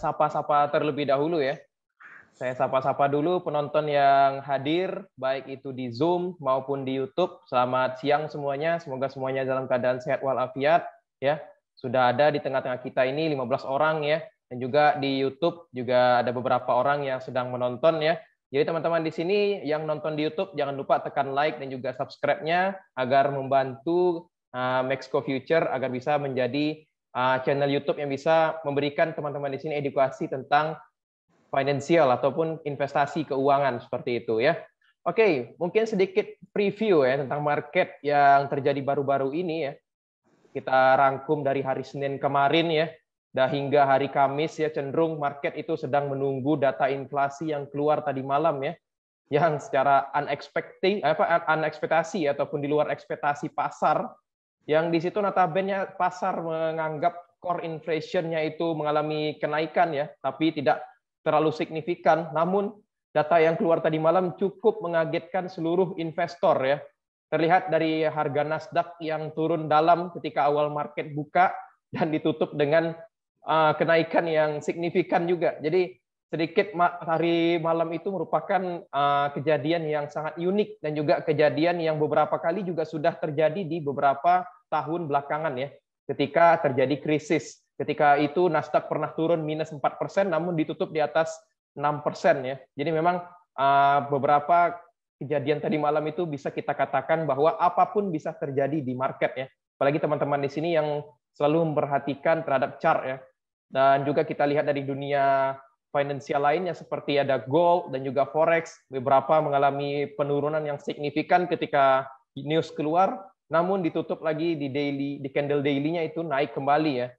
sapa-sapa terlebih dahulu ya. Saya sapa-sapa dulu penonton yang hadir, baik itu di Zoom maupun di YouTube. Selamat siang semuanya, semoga semuanya dalam keadaan sehat walafiat. Ya, sudah ada di tengah-tengah kita ini 15 orang ya, dan juga di YouTube juga ada beberapa orang yang sedang menonton ya. Jadi teman-teman di sini yang nonton di YouTube jangan lupa tekan like dan juga subscribe-nya agar membantu Maxco Future agar bisa menjadi channel YouTube yang bisa memberikan teman-teman di sini edukasi tentang finansial ataupun investasi keuangan seperti itu ya. Oke, mungkin sedikit preview ya tentang market yang terjadi baru-baru ini ya. Kita rangkum dari hari Senin kemarin ya, dan hingga hari Kamis ya, cenderung market itu sedang menunggu data inflasi yang keluar tadi malam ya, yang secara unekspektasi ataupun di luar ekspektasi pasar, yang di situ notabene pasar menganggap core inflation-nya itu mengalami kenaikan ya, tapi tidak terlalu signifikan. Namun data yang keluar tadi malam cukup mengagetkan seluruh investor ya. Terlihat dari harga Nasdaq yang turun dalam ketika awal market buka dan ditutup dengan kenaikan yang signifikan juga. Jadi sedikit hari malam itu merupakan kejadian yang sangat unik dan juga kejadian yang beberapa kali juga sudah terjadi di beberapa tahun belakangan ya. Ketika terjadi krisis. Ketika itu Nasdaq pernah turun minus 4%, namun ditutup di atas 6% ya. Jadi memang beberapa kejadian tadi malam itu bisa kita katakan bahwa apapun bisa terjadi di market ya. Apalagi teman-teman di sini yang selalu memperhatikan terhadap chart ya. Dan juga kita lihat dari dunia finansial lainnya seperti ada gold dan juga forex, beberapa mengalami penurunan yang signifikan ketika news keluar, namun ditutup lagi di candle daily-nya itu naik kembali ya.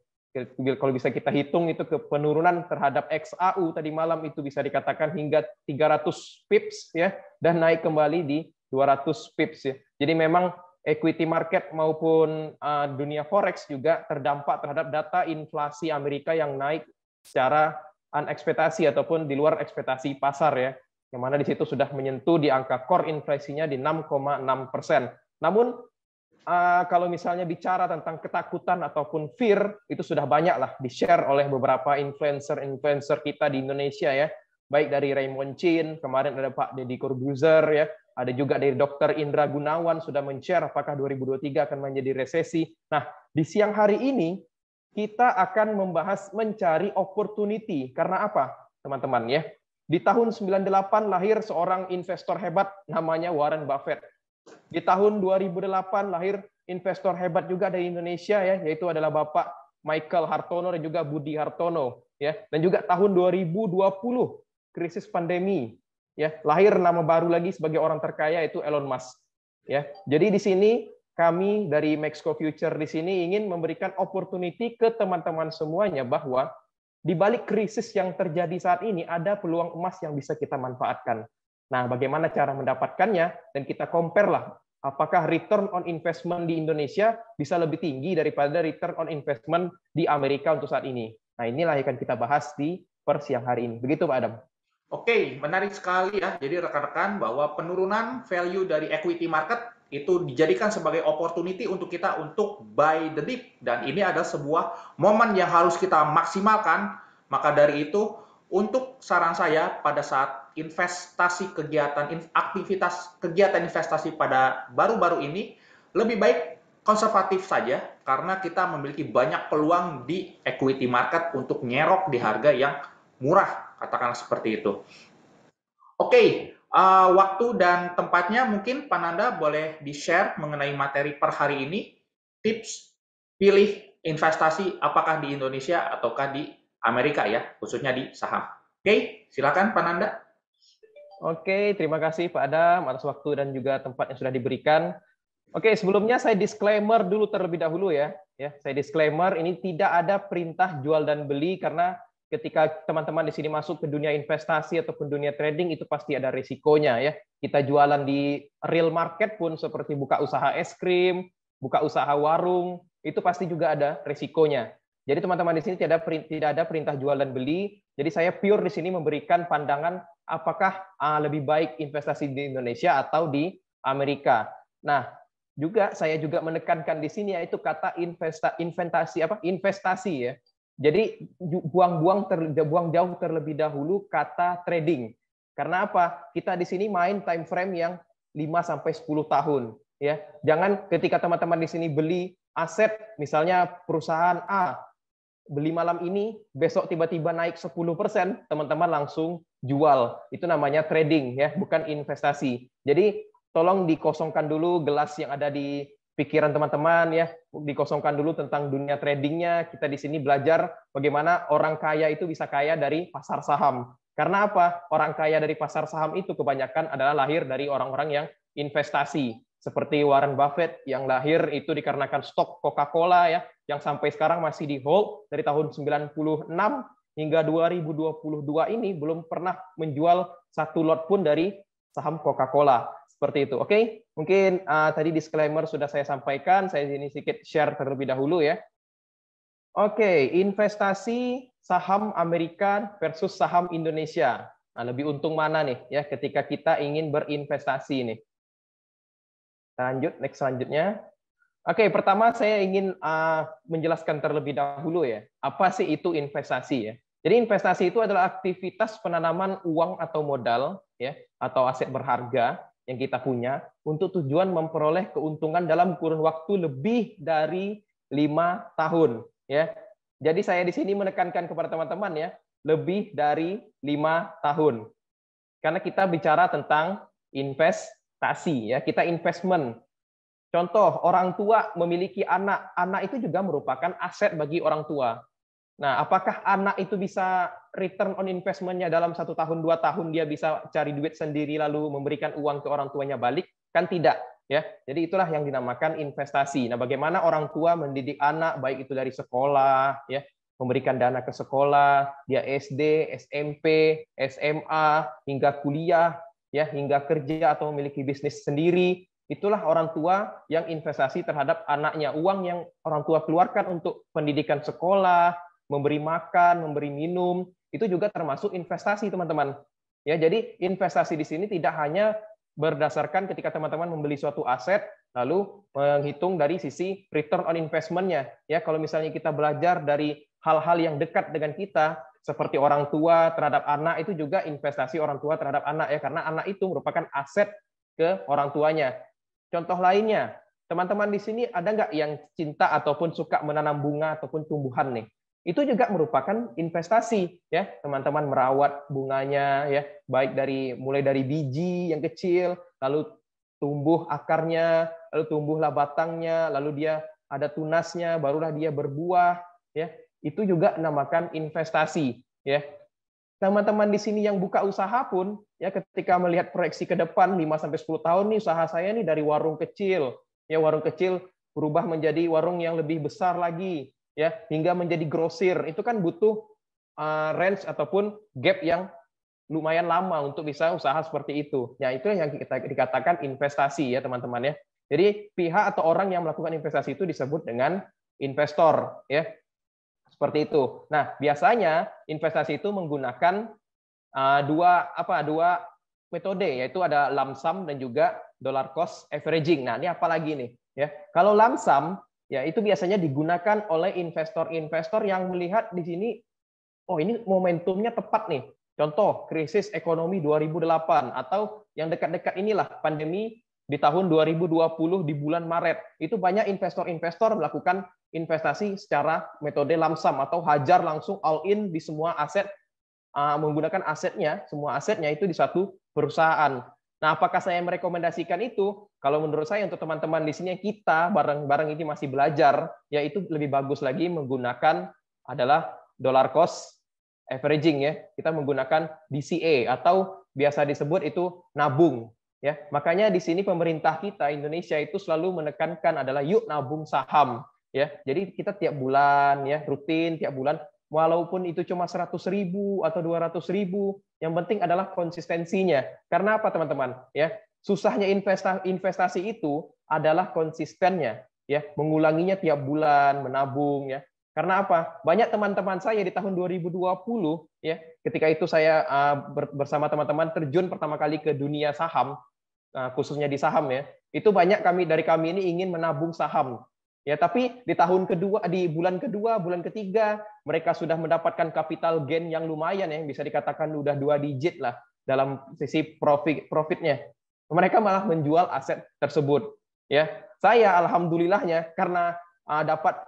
Kalau bisa kita hitung itu ke penurunan terhadap XAU tadi malam itu bisa dikatakan hingga 300 pips ya, dan naik kembali di 200 pips ya. Jadi memang equity market maupun dunia forex juga terdampak terhadap data inflasi Amerika yang naik secara unekspektasi ataupun di luar ekspektasi pasar ya, yang mana di situ sudah menyentuh di angka core inflasinya di 6,6%. Namun kalau misalnya bicara tentang ketakutan ataupun fear, itu sudah banyak lah di-share oleh beberapa influencer kita di Indonesia ya, baik dari Raymond Chin, kemarin ada Pak Deddy Corbuzier ya, ada juga dari Dr. Indra Gunawan sudah men-share apakah 2023 akan menjadi resesi. Nah, di siang hari ini kita akan membahas mencari opportunity. Karena apa, teman-teman ya? Di tahun 98 lahir seorang investor hebat namanya Warren Buffett. Di tahun 2008 lahir investor hebat juga dari Indonesia ya, yaitu adalah Bapak Michael Hartono dan juga Budi Hartono ya. Dan juga tahun 2020 krisis pandemi ya, lahir nama baru lagi sebagai orang terkaya itu Elon Musk ya. Jadi di sini kami dari Maxco Future di sini ingin memberikan opportunity ke teman-teman semuanya bahwa di balik krisis yang terjadi saat ini ada peluang emas yang bisa kita manfaatkan. Nah, bagaimana cara mendapatkannya? Dan kita compare lah, apakah return on investment di Indonesia bisa lebih tinggi daripada return on investment di Amerika untuk saat ini. Nah, inilah yang akan kita bahas di siang hari ini. Begitu, Pak Adam. Oke, menarik sekali ya. Jadi rekan-rekan bahwa penurunan value dari equity market itu dijadikan sebagai opportunity untuk kita untuk buy the dip. Dan ini adalah sebuah momen yang harus kita maksimalkan. Maka dari itu, untuk saran saya pada saat investasi aktivitas kegiatan investasi pada baru-baru ini, lebih baik konservatif saja karena kita memiliki banyak peluang di equity market untuk nyerok di harga yang murah, katakanlah seperti itu. Oke, waktu dan tempatnya mungkin Pak Nanda boleh di-share mengenai materi per hari ini, tips pilih investasi apakah di Indonesia ataukah di Amerika ya, khususnya di saham. Oke, silakan Pak Nanda. Oke, terima kasih Pak Adam atas waktu dan juga tempat yang sudah diberikan. Oke, sebelumnya saya disclaimer dulu terlebih dahulu ya. Saya disclaimer ini tidak ada perintah jual dan beli karena ketika teman-teman di sini masuk ke dunia investasi ataupun dunia trading itu pasti ada risikonya ya. Kita jualan di real market pun seperti buka usaha es krim, buka usaha warung, itu pasti juga ada risikonya. Jadi teman-teman di sini tidak ada perintah jual dan beli. Jadi saya pure di sini memberikan pandangan apakah lebih baik investasi di Indonesia atau di Amerika. Nah, juga saya juga menekankan di sini yaitu kata investasi ya. Jadi buang jauh terlebih dahulu kata trading. Karena apa? Kita di sini main time frame yang 5 sampai 10 tahun, ya. Jangan ketika teman-teman di sini beli aset, misalnya perusahaan A beli malam ini, besok tiba-tiba naik 10%, teman-teman langsung jual. Itu namanya trading, ya, bukan investasi. Jadi tolong dikosongkan dulu gelas yang ada di pikiran teman-teman, ya, dikosongkan dulu tentang dunia tradingnya. Kita di sini belajar bagaimana orang kaya itu bisa kaya dari pasar saham. Karena apa? Orang kaya dari pasar saham itu kebanyakan adalah lahir dari orang-orang yang investasi. Seperti Warren Buffett yang lahir itu dikarenakan stok Coca-Cola, ya, yang sampai sekarang masih di hold dari tahun 96 hingga 2022 ini belum pernah menjual satu lot pun dari saham Coca-Cola. Seperti itu. Oke, mungkin tadi disclaimer sudah saya sampaikan, saya ini sedikit share terlebih dahulu, ya. Oke, investasi saham Amerika versus saham Indonesia. Nah, lebih untung mana nih, ya, ketika kita ingin berinvestasi nih. Lanjut, next selanjutnya. Oke, pertama saya ingin menjelaskan terlebih dahulu, ya, apa sih itu investasi, ya. Jadi investasi itu adalah aktivitas penanaman uang atau modal, ya, atau aset berharga yang kita punya untuk tujuan memperoleh keuntungan dalam kurun waktu lebih dari 5 tahun, ya. Jadi saya di sini menekankan kepada teman-teman, ya, lebih dari 5 tahun. Karena kita bicara tentang investasi, ya, kita investment. Contoh, orang tua memiliki anak, anak itu juga merupakan aset bagi orang tua. Nah, apakah anak itu bisa return on investment-nya dalam 1 tahun, 2 tahun dia bisa cari duit sendiri lalu memberikan uang ke orang tuanya balik? Kan tidak, ya. Jadi itulah yang dinamakan investasi. Nah, bagaimana orang tua mendidik anak baik itu dari sekolah, ya, memberikan dana ke sekolah, dia SD, SMP, SMA, hingga kuliah, ya, hingga kerja atau memiliki bisnis sendiri. Itulah orang tua yang investasi terhadap anaknya. Uang yang orang tua keluarkan untuk pendidikan sekolah, memberi makan, memberi minum, itu juga termasuk investasi, teman-teman. Ya, jadi investasi di sini tidak hanya berdasarkan ketika teman-teman membeli suatu aset, lalu menghitung dari sisi return on investment-nya. Ya, kalau misalnya kita belajar dari hal-hal yang dekat dengan kita, seperti orang tua terhadap anak, itu juga investasi orang tua terhadap anak, ya, karena anak itu merupakan aset ke orang tuanya. Contoh lainnya, teman-teman di sini ada nggak yang cinta ataupun suka menanam bunga ataupun tumbuhan nih? Itu juga merupakan investasi, ya. Teman-teman merawat bunganya, ya, baik mulai dari biji yang kecil, lalu tumbuh akarnya, lalu tumbuhlah batangnya, lalu dia ada tunasnya, barulah dia berbuah, ya. Itu juga namakan investasi, ya. Teman-teman di sini yang buka usaha pun, ya, ketika melihat proyeksi ke depan 5 sampai 10 tahun nih usaha saya nih dari warung kecil, ya, warung kecil berubah menjadi warung yang lebih besar lagi, ya, hingga menjadi grosir. Itu kan butuh range ataupun gap yang lumayan lama untuk bisa usaha seperti itu. Ya, itu yang kita dikatakan investasi, ya, teman-teman, ya. Jadi pihak atau orang yang melakukan investasi itu disebut dengan investor, ya. Seperti itu. Nah, biasanya investasi itu menggunakan dua metode, yaitu ada lump sum dan juga dollar cost averaging. Nah, ini apa lagi nih, ya? Kalau lump sum, ya, itu biasanya digunakan oleh investor-investor yang melihat di sini, oh, ini momentumnya tepat nih. Contoh, krisis ekonomi 2008 atau yang dekat-dekat inilah pandemi di tahun 2020 di bulan Maret. Itu banyak investor-investor melakukan investasi secara metode lump sum atau hajar langsung all in di semua aset, menggunakan asetnya, semua asetnya itu di satu perusahaan. Nah, apakah saya merekomendasikan itu? Kalau menurut saya untuk teman-teman di sini kita bareng-bareng ini masih belajar, ya, itu lebih bagus lagi menggunakan adalah dollar cost averaging, ya. Kita menggunakan DCA atau biasa disebut itu nabung, ya. Makanya di sini pemerintah kita Indonesia itu selalu menekankan adalah yuk nabung saham, ya. Jadi kita tiap bulan, ya, rutin tiap bulan, walaupun itu cuma 100.000 atau 200.000, yang penting adalah konsistensinya. Karena apa, teman-teman? Ya, susahnya investasi itu adalah konsistennya, ya, mengulanginya tiap bulan, menabung, ya. Karena apa? Banyak teman-teman saya di tahun 2020, ya, ketika itu saya bersama teman-teman terjun pertama kali ke dunia saham, khususnya di saham, ya. Itu banyak dari kami ini ingin menabung saham. Ya, tapi di tahun kedua, di bulan kedua, bulan ketiga, mereka sudah mendapatkan capital gain yang lumayan ya, bisa dikatakan udah 2 digit lah dalam sisi profitnya. Mereka malah menjual aset tersebut. Ya, saya alhamdulillahnya karena dapat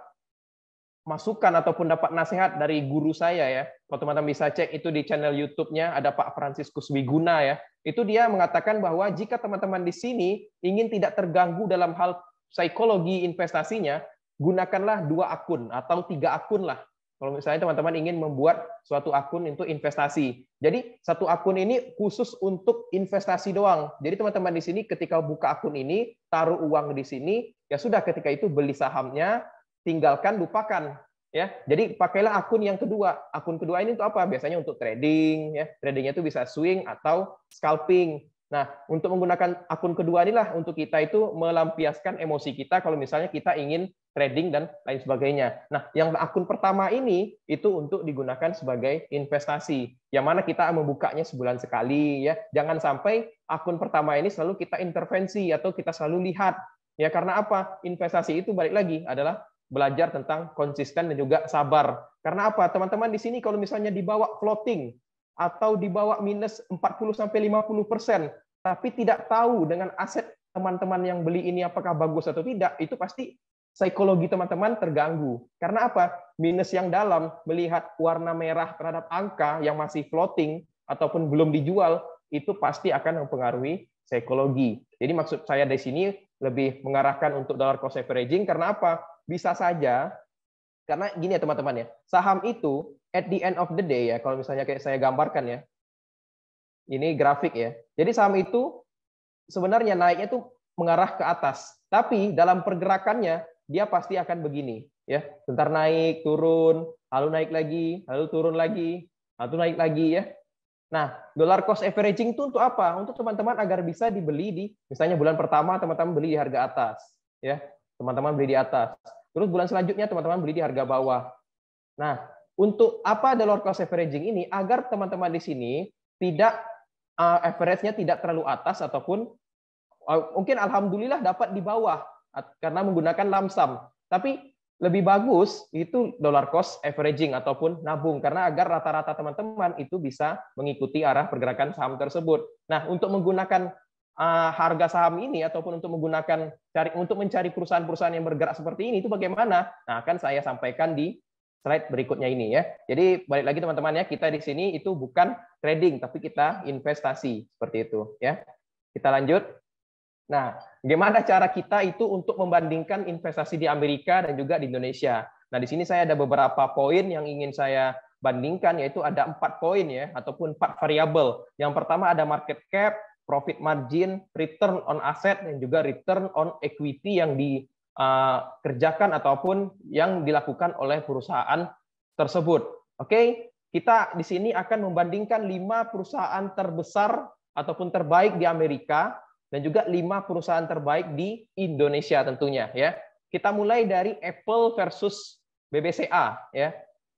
masukan ataupun dapat nasihat dari guru saya ya. Kalau teman-teman bisa cek itu di channel YouTube-nya ada Pak Franciscus Wiguna ya. Itu dia mengatakan bahwa jika teman-teman di sini ingin tidak terganggu dalam hal psikologi investasinya, gunakanlah 2 akun atau 3 akun lah. Kalau misalnya teman-teman ingin membuat suatu akun untuk investasi. Jadi satu akun ini khusus untuk investasi doang. Jadi teman-teman di sini ketika buka akun ini, taruh uang di sini, ya sudah ketika itu beli sahamnya, tinggalkan, lupakan. Ya, jadi pakailah akun yang kedua. Akun kedua ini untuk apa? Biasanya untuk trading. Ya, tradingnya itu bisa swing atau scalping. Nah, untuk menggunakan akun kedua inilah untuk kita itu melampiaskan emosi kita kalau misalnya kita ingin trading dan lain sebagainya. Nah, yang akun pertama ini itu untuk digunakan sebagai investasi. Yang mana kita membukanya sebulan sekali ya. Jangan sampai akun pertama ini selalu kita intervensi atau kita selalu lihat. Ya, karena apa? Investasi itu balik lagi adalah belajar tentang konsisten dan juga sabar. Karena apa? Teman-teman di sini kalau misalnya dibawa floating atau dibawa minus 40-50%, tapi tidak tahu dengan aset teman-teman yang beli ini apakah bagus atau tidak, itu pasti psikologi teman-teman terganggu. Karena apa? Minus yang dalam, melihat warna merah terhadap angka yang masih floating ataupun belum dijual, itu pasti akan mempengaruhi psikologi. Jadi maksud saya di sini lebih mengarahkan untuk dollar cost averaging, karena apa? Bisa saja, karena gini ya teman-teman ya, saham itu at the end of the day ya, kalau misalnya kayak saya gambarkan ya, ini grafik ya. Jadi saham itu sebenarnya naiknya itu mengarah ke atas, tapi dalam pergerakannya dia pasti akan begini ya. Bentar naik, turun, lalu naik lagi, lalu turun lagi, lalu naik lagi ya. Nah, dollar cost averaging itu untuk apa? Untuk teman-teman agar bisa dibeli di misalnya bulan pertama teman-teman beli di harga atas ya. Teman-teman beli di atas. Terus bulan selanjutnya teman-teman beli di harga bawah. Nah, untuk apa dollar cost averaging ini? Agar teman-teman di sini tidak average-nya tidak terlalu atas ataupun mungkin alhamdulillah dapat di bawah karena menggunakan lump sum. Tapi lebih bagus itu dollar cost averaging ataupun nabung karena agar rata-rata teman-teman itu bisa mengikuti arah pergerakan saham tersebut. Nah, untuk menggunakan harga saham ini ataupun untuk menggunakan untuk mencari perusahaan-perusahaan yang bergerak seperti ini itu bagaimana? Nah, akan saya sampaikan di slide berikutnya ini ya. Jadi balik lagi teman-teman ya, kita di sini itu bukan trading tapi kita investasi seperti itu ya. Kita lanjut. Nah, bagaimana cara kita itu untuk membandingkan investasi di Amerika dan juga di Indonesia? Nah, di sini saya ada beberapa poin yang ingin saya bandingkan, yaitu ada 4 poin ya, ataupun 4 variabel. Yang pertama ada market cap, profit margin, return on asset, dan juga return on equity yang dikerjakan ataupun yang dilakukan oleh perusahaan tersebut. Oke, kita di sini akan membandingkan 5 perusahaan terbesar ataupun terbaik di Amerika dan juga 5 perusahaan terbaik di Indonesia tentunya ya. Kita mulai dari Apple versus BBCA ya.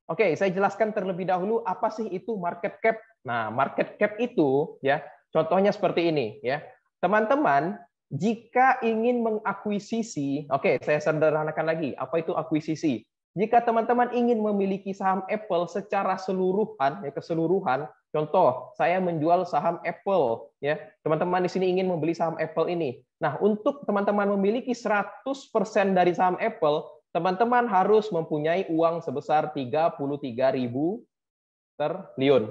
Oke, saya jelaskan terlebih dahulu apa sih itu market cap. Nah, market cap itu ya, contohnya seperti ini ya. Teman-teman, jika ingin mengakuisisi, oke, saya sederhanakan lagi, apa itu akuisisi? Jika teman-teman ingin memiliki saham Apple secara keseluruhan, contoh, saya menjual saham Apple, ya. Teman-teman di sini ingin membeli saham Apple ini. Nah, untuk teman-teman memiliki 100% dari saham Apple, teman-teman harus mempunyai uang sebesar 33.000 triliun.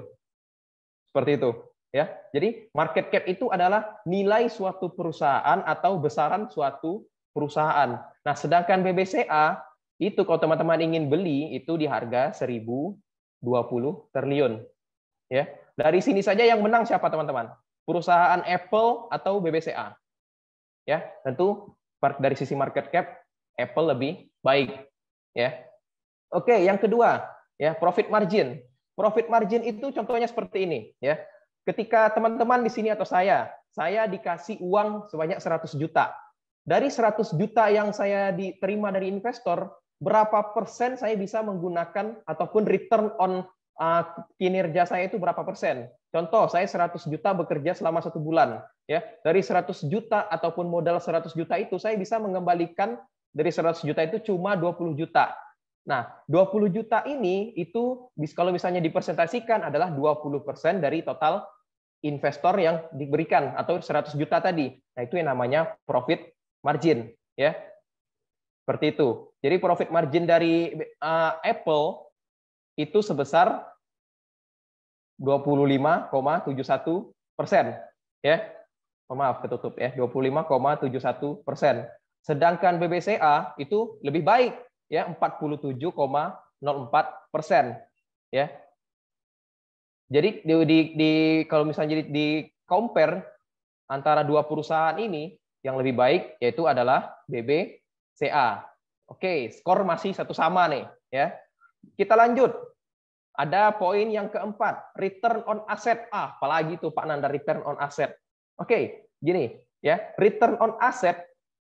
Seperti itu, ya. Jadi market cap itu adalah nilai suatu perusahaan atau besaran suatu perusahaan. Nah, sedangkan BBCA itu kalau teman-teman ingin beli itu di harga 1.020 triliun. Ya, dari sini saja yang menang siapa teman-teman? Perusahaan Apple atau BBCA? Ya, tentu dari sisi market cap Apple lebih baik. Ya, oke. Yang kedua, ya profit margin. Profit margin itu contohnya seperti ini. Ya, ketika teman-teman di sini atau saya dikasih uang sebanyak 100 juta. Dari 100 juta yang saya diterima dari investor, berapa persen saya bisa menggunakan ataupun return on kinerja saya itu berapa persen? Contoh, saya 100 juta bekerja selama 1 bulan. Ya, dari 100 juta ataupun modal 100 juta itu saya bisa mengembalikan dari 100 juta itu cuma 20 juta. Nah, 20 juta ini itu kalau misalnya dipresentasikan adalah 20% dari total investor yang diberikan atau 100 juta tadi. Nah, itu yang namanya profit margin, ya. Seperti itu. Jadi profit margin dari Apple itu sebesar 25,71%, ya. Maaf, ketutup ya, 25,71%. Sedangkan BBCA itu lebih baik, ya, 47,04%, ya. Jadi kalau misalnya di compare antara dua perusahaan ini, yang lebih baik yaitu adalah BBCA. Oke, skor masih satu sama nih, ya. Kita lanjut. Ada poin yang keempat, return on asset. Apalagi tuh Pak Nanda, return on asset. Oke, gini ya, return on asset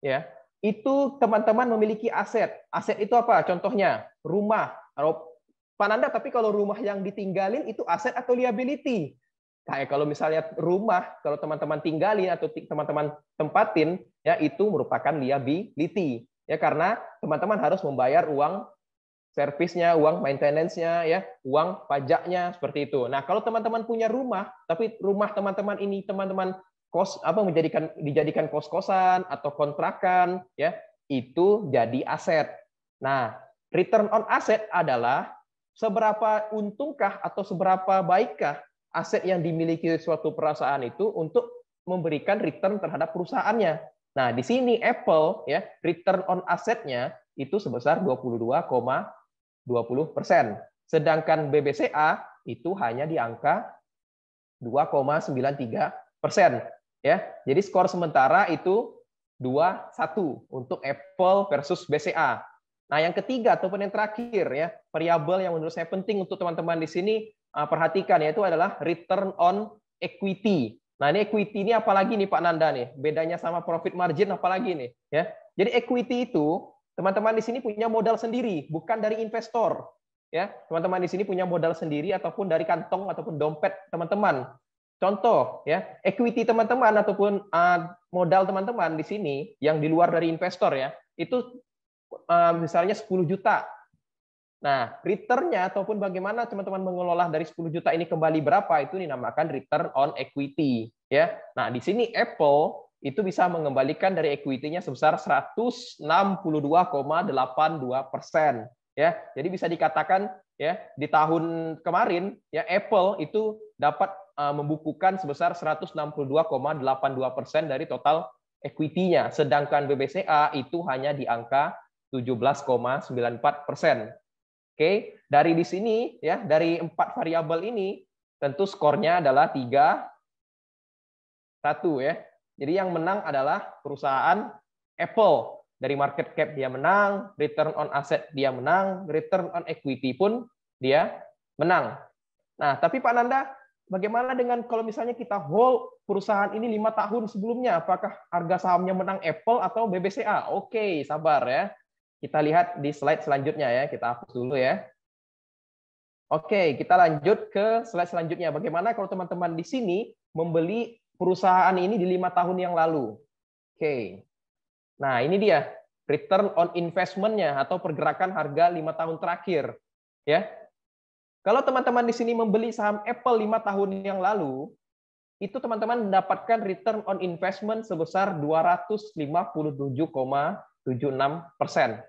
ya, itu teman-teman memiliki aset. Aset itu apa? Contohnya rumah. Pak Nanda, tapi kalau rumah yang ditinggalin itu aset atau liability? Kayak kalau misalnya rumah, kalau teman-teman tinggalin atau teman-teman tempatin, ya itu merupakan liability. Ya, karena teman-teman harus membayar uang servisnya, uang maintenance-nya, ya, uang pajaknya, seperti itu. Nah, kalau teman-teman punya rumah, tapi rumah teman-teman ini teman-teman dijadikan kos-kosan atau kontrakan, ya, itu jadi aset. Nah, return on asset adalah seberapa untungkah atau seberapa baikkah aset yang dimiliki suatu perusahaan itu untuk memberikan return terhadap perusahaannya. Nah, di sini Apple, ya, return on assetnya itu sebesar 22,20%. Sedangkan BBCA itu hanya di angka 2,93%. Ya, jadi skor sementara itu 2-1 untuk Apple versus BCA. Nah, yang ketiga ataupun yang terakhir ya, variabel yang menurut saya penting untuk teman-teman di sini perhatikan, yaitu adalah return on equity. Nah, ini equity ini apalagi nih Pak Nanda nih? Bedanya sama profit margin apalagi nih, ya. Jadi equity itu teman-teman di sini punya modal sendiri, bukan dari investor. Ya, teman-teman di sini punya modal sendiri ataupun dari kantong ataupun dompet teman-teman. Contoh ya, equity teman-teman ataupun modal teman-teman di sini yang di luar dari investor ya, itu misalnya 10 juta. Nah, return-nya ataupun bagaimana teman-teman mengelola dari 10 juta ini kembali berapa, itu dinamakan return on equity ya. Nah, di sini Apple itu bisa mengembalikan dari equity-nya sebesar 162,82%. Ya, jadi bisa dikatakan ya di tahun kemarin ya Apple itu dapat membukukan sebesar 162,82% dari total equity-nya, sedangkan BBCA itu hanya di angka 17,94%. Oke, dari di sini ya, dari 4 variabel ini tentu skornya adalah 3-1 ya. Jadi yang menang adalah perusahaan Apple. Dari market cap dia menang, return on asset dia menang, return on equity pun dia menang. Nah, tapi Pak Nanda, bagaimana dengan kalau misalnya kita hold perusahaan ini 5 tahun sebelumnya? Apakah harga sahamnya menang Apple atau BBCA? Oke, sabar ya. Kita lihat di slide selanjutnya ya. Kita hapus dulu ya. Oke, kita lanjut ke slide selanjutnya. Bagaimana kalau teman-teman di sini membeli perusahaan ini di 5 tahun yang lalu? Oke. Nah, ini dia return on investment-nya atau pergerakan harga 5 tahun terakhir. Ya. Kalau teman-teman di sini membeli saham Apple 5 tahun yang lalu, itu teman-teman mendapatkan return on investment sebesar 257,76%.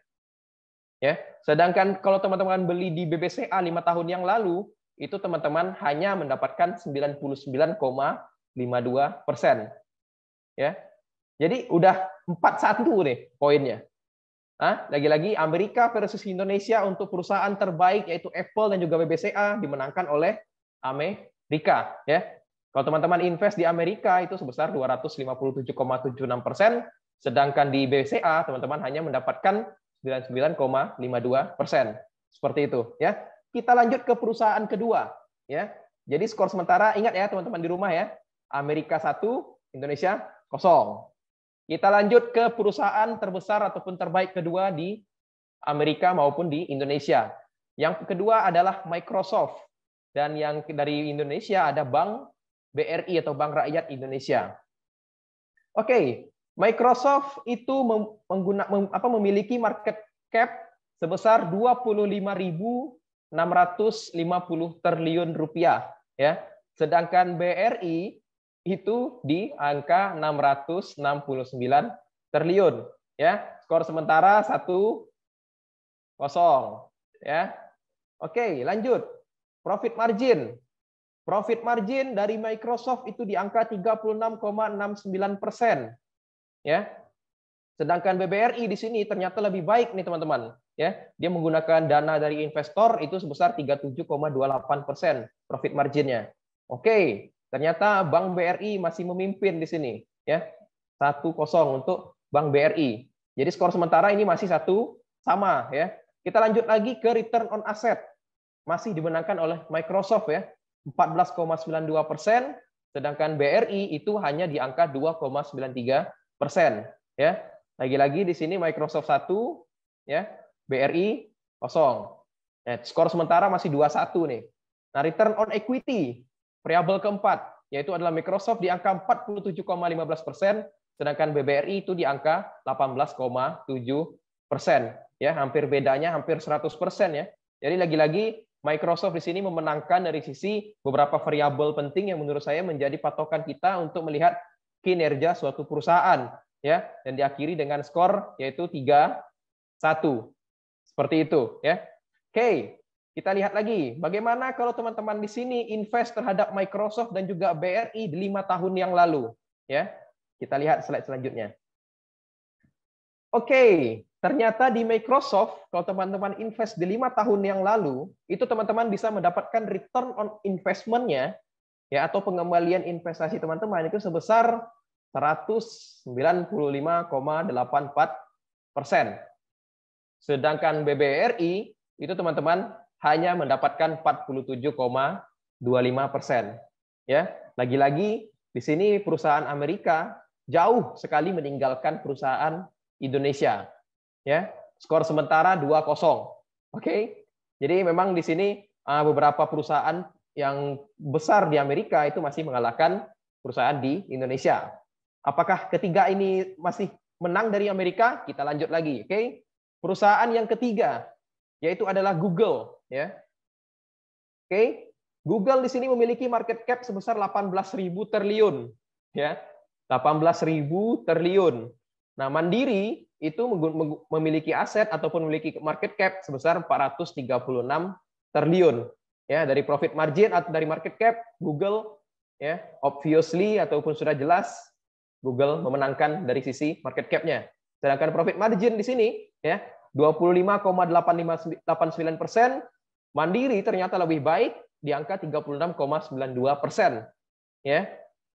Ya. Sedangkan kalau teman-teman beli di BBCA 5 tahun yang lalu, itu teman-teman hanya mendapatkan 99,52%. Ya. Jadi udah 4-1 nih poinnya. Lagi-lagi Amerika versus Indonesia untuk perusahaan terbaik yaitu Apple dan juga BBCA dimenangkan oleh Amerika. Ya. Kalau teman-teman invest di Amerika itu sebesar 257,76%, sedangkan di BBCA teman-teman hanya mendapatkan 99,52%. Seperti itu. Ya. Kita lanjut ke perusahaan kedua. Ya. Jadi skor sementara, ingat ya teman-teman di rumah ya, Amerika 1, Indonesia 0. Kita lanjut ke perusahaan terbesar ataupun terbaik kedua di Amerika maupun di Indonesia. Yang kedua adalah Microsoft. Dan yang dari Indonesia ada Bank BRI atau Bank Rakyat Indonesia. Oke, Microsoft itu memiliki market cap sebesar 25.650 triliun rupiah, ya. Sedangkan BRI itu di angka 669 triliun, ya. Skor sementara 1-0, ya. Oke, lanjut. Profit margin. Profit margin dari Microsoft itu di angka 36,69%. Ya. Sedangkan BBRI di sini ternyata lebih baik nih teman-teman. Ya, dia menggunakan dana dari investor itu sebesar 37,28% profit marginnya. Oke, ternyata Bank BRI masih memimpin di sini. Ya, 1-0 untuk Bank BRI. Jadi skor sementara ini masih sama. Ya, kita lanjut lagi ke return on asset. Masih dimenangkan oleh Microsoft ya, 14,92%. Sedangkan BRI itu hanya di angka 2,93%. Ya, lagi-lagi di sini Microsoft 1, ya, BRI 0. Nah, skor sementara masih 2-1 nih. Nah, return on equity variabel keempat yaitu adalah Microsoft di angka 47,15%, sedangkan BBRI itu di angka 18,7%. Ya, hampir bedanya hampir 100% ya. Jadi lagi-lagi Microsoft di sini memenangkan dari sisi beberapa variabel penting yang menurut saya menjadi patokan kita untuk melihat kinerja suatu perusahaan. Ya, dan diakhiri dengan skor yaitu 3-1. Seperti itu, ya. Oke, kita lihat lagi bagaimana kalau teman-teman di sini invest terhadap Microsoft dan juga BRI di 5 tahun yang lalu, ya. Kita lihat slide selanjutnya. Oke, ternyata di Microsoft kalau teman-teman invest di 5 tahun yang lalu, itu teman-teman bisa mendapatkan return on investment-nya ya atau pengembalian investasi teman-teman itu sebesar 195,84%. Sedangkan BBRI itu teman-teman hanya mendapatkan 47,25%. Ya, lagi-lagi di sini perusahaan Amerika jauh sekali meninggalkan perusahaan Indonesia. Ya, skor sementara 2-0. Oke. Jadi memang di sini beberapa perusahaan yang besar di Amerika itu masih mengalahkan perusahaan di Indonesia. Apakah ketiga ini masih menang dari Amerika? Kita lanjut lagi, oke? Perusahaan yang ketiga yaitu adalah Google, ya. Oke, Google di sini memiliki market cap sebesar 18.000 triliun, ya. 18.000 triliun. Nah, Mandiri itu memiliki aset ataupun memiliki market cap sebesar 436 triliun. Ya, dari profit margin atau dari market cap Google ya, obviously ataupun sudah jelas Google memenangkan dari sisi market cap-nya. Sedangkan profit margin di sini ya 25,859%, Mandiri ternyata lebih baik di angka 36,92%. Ya.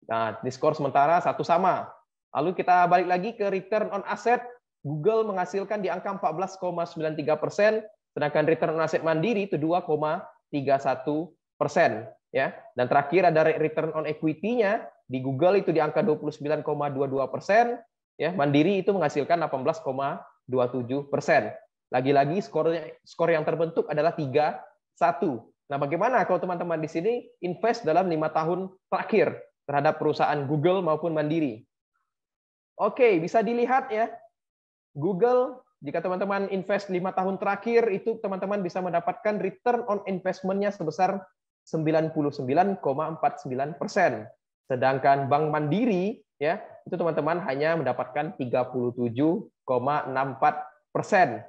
Nah, di skor sementara 1-1. Lalu kita balik lagi ke return on asset, Google menghasilkan di angka 14,93%, sedangkan return on asset Mandiri itu 2,31%. Ya. Dan terakhir ada return on equity-nya di Google itu di angka 29,22%, ya. Mandiri itu menghasilkan 18,27%. Lagi-lagi skor yang terbentuk adalah 3-1. Nah, bagaimana kalau teman-teman di sini invest dalam 5 tahun terakhir terhadap perusahaan Google maupun Mandiri? Oke, bisa dilihat ya. Google, jika teman-teman invest 5 tahun terakhir, itu teman-teman bisa mendapatkan return on investment-nya sebesar 99,49%. Sedangkan Bank Mandiri, ya, itu teman-teman hanya mendapatkan 37,64%.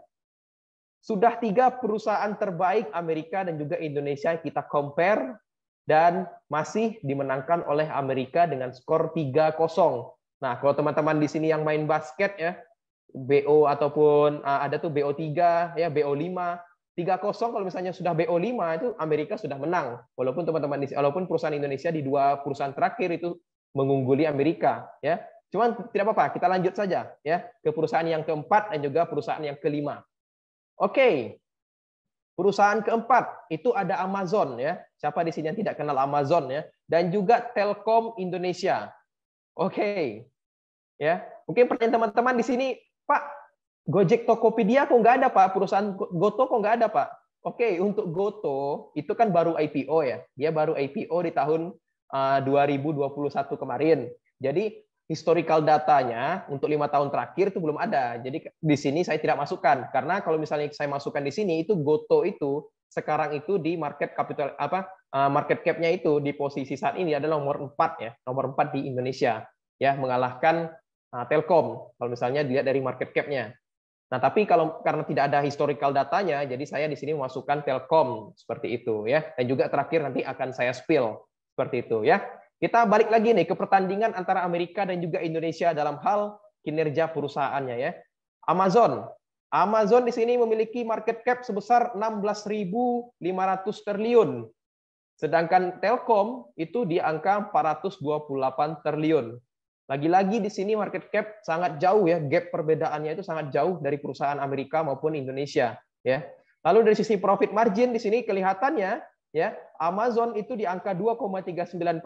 Sudah 3 perusahaan terbaik Amerika dan juga Indonesia kita compare dan masih dimenangkan oleh Amerika dengan skor 3-0. Nah, kalau teman-teman di sini yang main basket ya, BO ataupun ada tuh BO3 ya, BO5, 3-0 kalau misalnya sudah BO5 itu Amerika sudah menang. Walaupun teman-teman walaupun perusahaan Indonesia di 2 perusahaan terakhir itu mengungguli Amerika ya. Cuman tidak apa-apa, kita lanjut saja ya ke perusahaan yang keempat dan juga perusahaan yang kelima. Oke. Perusahaan keempat itu ada Amazon ya. Siapa di sini yang tidak kenal Amazon ya? Dan juga Telkom Indonesia. Oke. Ya. Mungkin pertanyaan teman-teman di sini, Pak, Gojek Tokopedia kok nggak ada, Pak? Perusahaan Goto kok nggak ada, Pak? Oke, untuk Goto itu kan baru IPO ya. Dia baru IPO di tahun 2021 kemarin. Jadi historical datanya untuk 5 tahun terakhir itu belum ada. Jadi di sini saya tidak masukkan karena kalau misalnya saya masukkan di sini itu Goto itu sekarang itu di market capital market cap-nya itu di posisi saat ini adalah nomor 4 ya, nomor 4 di Indonesia ya, mengalahkan Telkom kalau misalnya dilihat dari market cap-nya. Nah, tapi kalau karena tidak ada historical datanya, jadi saya di sini memasukkan Telkom seperti itu ya. Dan juga terakhir nanti akan saya spill seperti itu ya. Kita balik lagi nih ke pertandingan antara Amerika dan juga Indonesia dalam hal kinerja perusahaannya ya. Amazon. Amazon di sini memiliki market cap sebesar 16.500 triliun. Sedangkan Telkom itu di angka 428 triliun. Lagi-lagi di sini market cap sangat jauh ya, gap perbedaannya itu sangat jauh dari perusahaan Amerika maupun Indonesia ya. Lalu dari sisi profit margin di sini kelihatannya ya, Amazon itu di angka 2,39%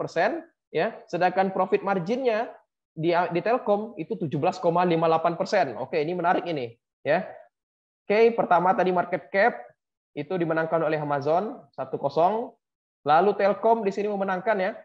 ya, sedangkan profit marginnya di Telkom itu 17,58%. Oke, ini menarik ini ya. Oke, pertama tadi market cap itu dimenangkan oleh Amazon 1-0. Lalu Telkom di sini memenangkan ya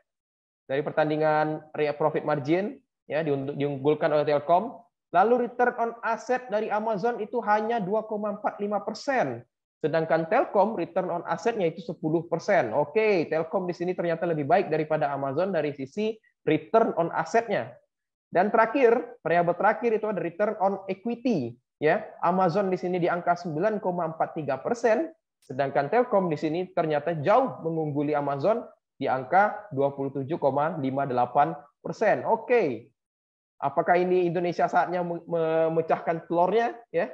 dari pertandingan profit margin ya, diunggulkan oleh Telkom. Lalu return on asset dari Amazon itu hanya 2,45%. Sedangkan Telkom return on asset-nya itu 10%. Oke, Telkom di sini ternyata lebih baik daripada Amazon dari sisi return on asset-nya. Dan terakhir, variabel terakhir itu ada return on equity. Ya, Amazon di sini di angka 9,43%, sedangkan Telkom di sini ternyata jauh mengungguli Amazon di angka 27,58%. Oke, apakah ini Indonesia saatnya memecahkan telurnya? Ya,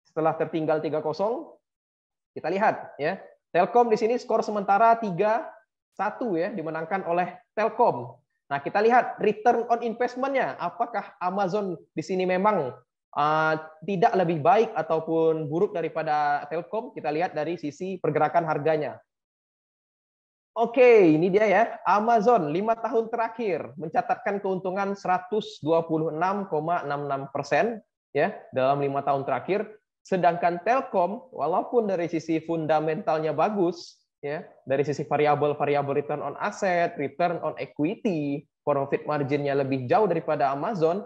setelah tertinggal 3-0. Kita lihat ya, Telkom di sini skor sementara 3-1 ya, dimenangkan oleh Telkom. Nah, kita lihat return on investment-nya. Apakah Amazon di sini memang tidak lebih baik ataupun buruk daripada Telkom? Kita lihat dari sisi pergerakan harganya. Oke, ini dia ya. Amazon 5 tahun terakhir mencatatkan keuntungan 126,66% ya dalam 5 tahun terakhir. Sedangkan Telkom, walaupun dari sisi fundamentalnya bagus, ya, dari sisi variabel-variabel return on asset, return on equity, profit marginnya lebih jauh daripada Amazon,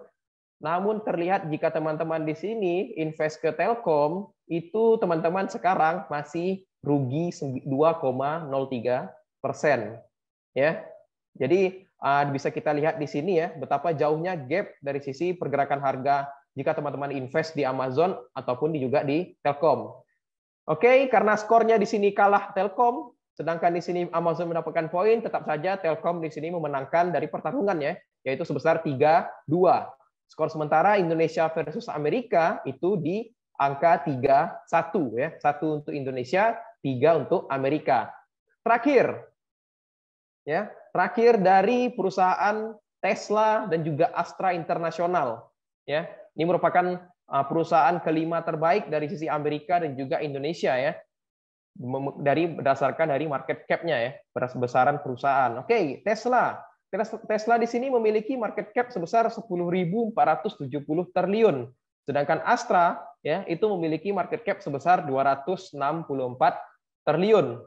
namun terlihat jika teman-teman di sini invest ke Telkom, itu teman-teman sekarang masih rugi 2,03%. Ya, jadi bisa kita lihat di sini ya, betapa jauhnya gap dari sisi pergerakan harga jika teman-teman invest di Amazon ataupun juga di Telkom. Oke, karena skornya di sini kalah Telkom, sedangkan di sini Amazon mendapatkan poin, tetap saja Telkom di sini memenangkan dari pertarungannya, yaitu sebesar 3-2. Skor sementara Indonesia versus Amerika itu di angka 3-1 ya, 1 untuk Indonesia, 3 untuk Amerika. Terakhir dari perusahaan Tesla dan juga Astra International ya. Ini merupakan perusahaan kelima terbaik dari sisi Amerika dan juga Indonesia ya. Berdasarkan dari market cap-nya ya, besaran perusahaan. Oke, Tesla di sini memiliki market cap sebesar 10.470 triliun. Sedangkan Astra ya itu memiliki market cap sebesar 264 triliun.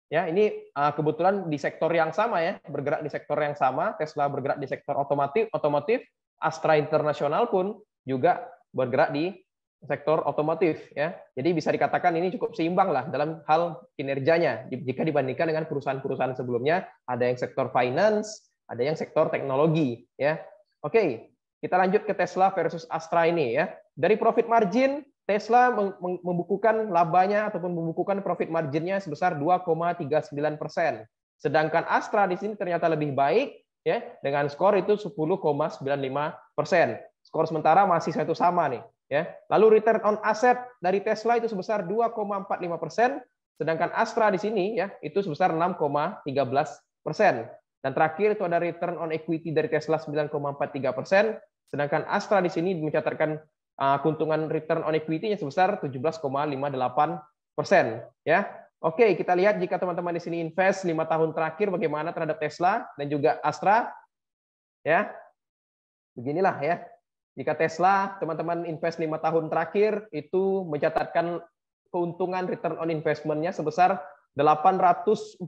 Ya, ini kebetulan di sektor yang sama ya, bergerak di sektor yang sama. Tesla bergerak di sektor otomotif, Astra International pun juga bergerak di sektor otomotif ya. Jadi bisa dikatakan ini cukup seimbang lah dalam hal kinerjanya jika dibandingkan dengan perusahaan-perusahaan sebelumnya, ada yang sektor finance, ada yang sektor teknologi ya. Oke, kita lanjut ke Tesla versus Astra ini ya. Dari profit margin, Tesla membukukan labanya ataupun membukukan profit marginnya sebesar 2,39%. Sedangkan Astra di sini ternyata lebih baik ya dengan skor itu 10,95%. Skor sementara masih satu sama nih ya. Lalu return on asset dari Tesla itu sebesar 2,45%, sedangkan Astra di sini ya itu sebesar 6,13%. Dan terakhir itu ada return on equity dari Tesla 9,43%, sedangkan Astra di sini mencatatkan keuntungan return on equity-nya sebesar 17,58% ya. Oke, kita lihat jika teman-teman di sini invest 5 tahun terakhir bagaimana terhadap Tesla dan juga Astra ya. Beginilah ya. Jika Tesla teman-teman invest 5 tahun terakhir itu mencatatkan keuntungan return on investment-nya sebesar 840,76%.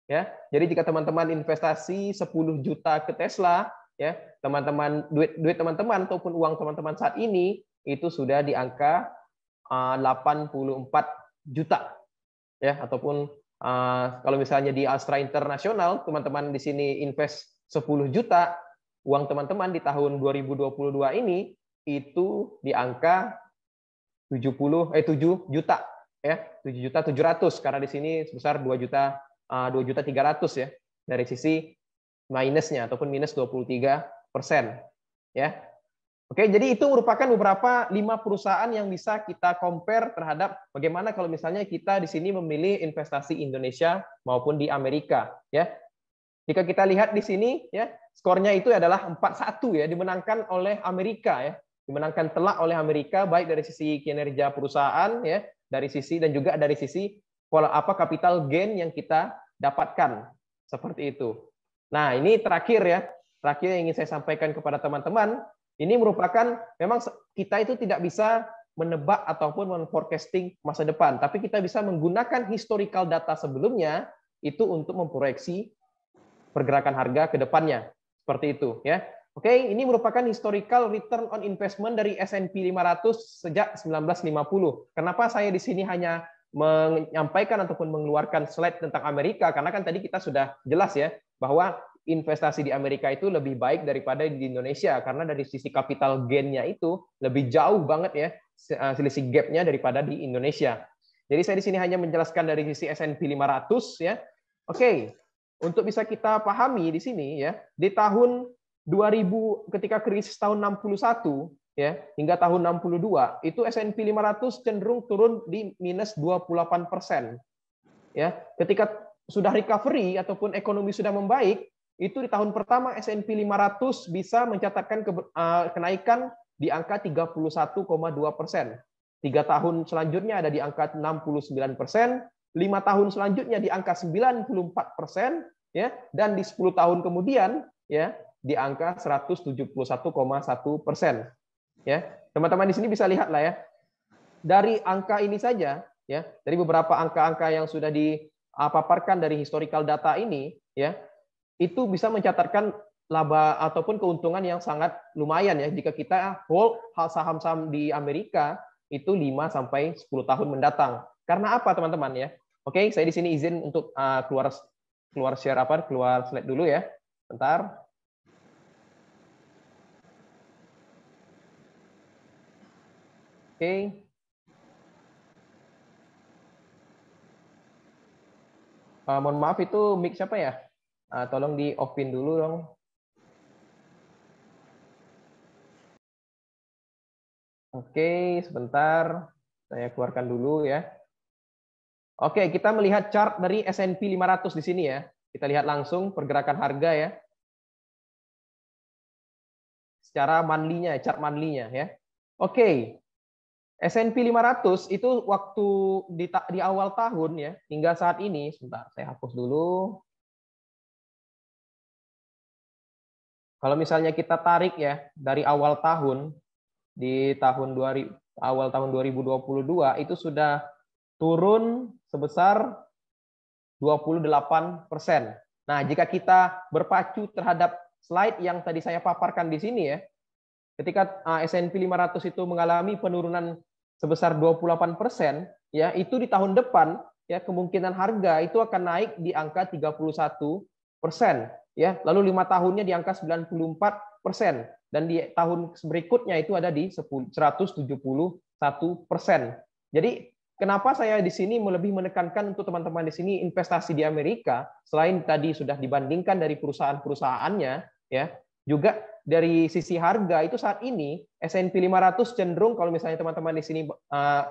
ya. Jadi jika teman-teman investasi 10 juta ke Tesla, ya, teman-teman duit teman-teman ataupun uang teman-teman saat ini itu sudah di angka 84 juta, ya, ataupun kalau misalnya di Astra International teman-teman di sini invest 10 juta, uang teman-teman di tahun 2022 ini itu di angka 7 juta, ya, 7.700.000, karena di sini sebesar 2.300.000, ya, dari sisi minusnya ataupun minus 23%, ya. Oke, jadi itu merupakan beberapa 5 perusahaan yang bisa kita compare terhadap bagaimana kalau misalnya kita di sini memilih investasi Indonesia maupun di Amerika, ya. Jika kita lihat di sini, ya, skornya itu adalah 4-1, ya, dimenangkan oleh Amerika, ya. Dimenangkan telak oleh Amerika baik dari sisi kinerja perusahaan, ya, dari sisi dan juga dari sisi capital gain yang kita dapatkan, seperti itu. Nah, ini terakhir, ya. Terakhir yang ingin saya sampaikan kepada teman-teman, ini merupakan memang kita itu tidak bisa menebak ataupun men-forecasting masa depan, tapi kita bisa menggunakan historical data sebelumnya itu untuk memproyeksi pergerakan harga ke depannya. Seperti itu, ya. Oke, ini merupakan historical return on investment dari S&P 500 sejak 1950. Kenapa saya di sini hanya menyampaikan ataupun mengeluarkan slide tentang Amerika? Karena kan tadi kita sudah jelas, ya, bahwa investasi di Amerika itu lebih baik daripada di Indonesia, karena dari sisi capital gain-nya itu lebih jauh banget, ya, selisih gap-nya daripada di Indonesia. Jadi saya di sini hanya menjelaskan dari sisi S&P 500, ya. Oke, untuk bisa kita pahami di sini, ya, di tahun 2000 ketika krisis tahun 61, ya, hingga tahun 62 itu S&P 500 cenderung turun di minus 28%. Ya, ketika sudah recovery ataupun ekonomi sudah membaik, itu di tahun pertama S&P 500 bisa mencatatkan kenaikan di angka 31,2%. 3 tahun selanjutnya ada di angka 69%, 5 tahun selanjutnya di angka 94%, ya, dan di 10 tahun kemudian, ya, di angka 171,1%. Ya, teman-teman di sini bisa lihat lah, ya. Dari angka ini saja, ya, dari beberapa angka-angka yang sudah dipaparkan dari historical data ini, ya, itu bisa mencatatkan laba ataupun keuntungan yang sangat lumayan, ya, jika kita hold saham-saham di Amerika itu 5 sampai 10 tahun mendatang. Karena apa, teman-teman, ya? Oke, saya di sini izin untuk keluar slide dulu, ya. Bentar. Oke. Mohon maaf, itu mic siapa ya? Tolong di off-in dulu dong. Oke, sebentar. Saya keluarkan dulu, ya. Oke, kita melihat chart dari S&P 500 di sini, ya. Kita lihat langsung pergerakan harga, ya. Secara monthly-nya, chart monthly-nya, ya. Oke. S&P 500 itu waktu di awal tahun, ya, hingga saat ini, sebentar, saya hapus dulu. Kalau misalnya kita tarik, ya, dari awal tahun, di awal tahun 2022 itu sudah turun sebesar 28%. Nah, jika kita berpacu terhadap slide yang tadi saya paparkan di sini, ya, ketika S&P 500 itu mengalami penurunan sebesar 28%, ya, itu di tahun depan, ya, kemungkinan harga itu akan naik di angka 31%, ya, lalu 5 tahunnya di angka 94%, dan di tahun berikutnya itu ada di 171%. Jadi kenapa saya di sini lebih menekankan untuk teman-teman di sini investasi di Amerika, selain tadi sudah dibandingkan dari perusahaan-perusahaannya, ya, juga dari sisi harga itu saat ini S&P 500 cenderung, kalau misalnya teman-teman di sini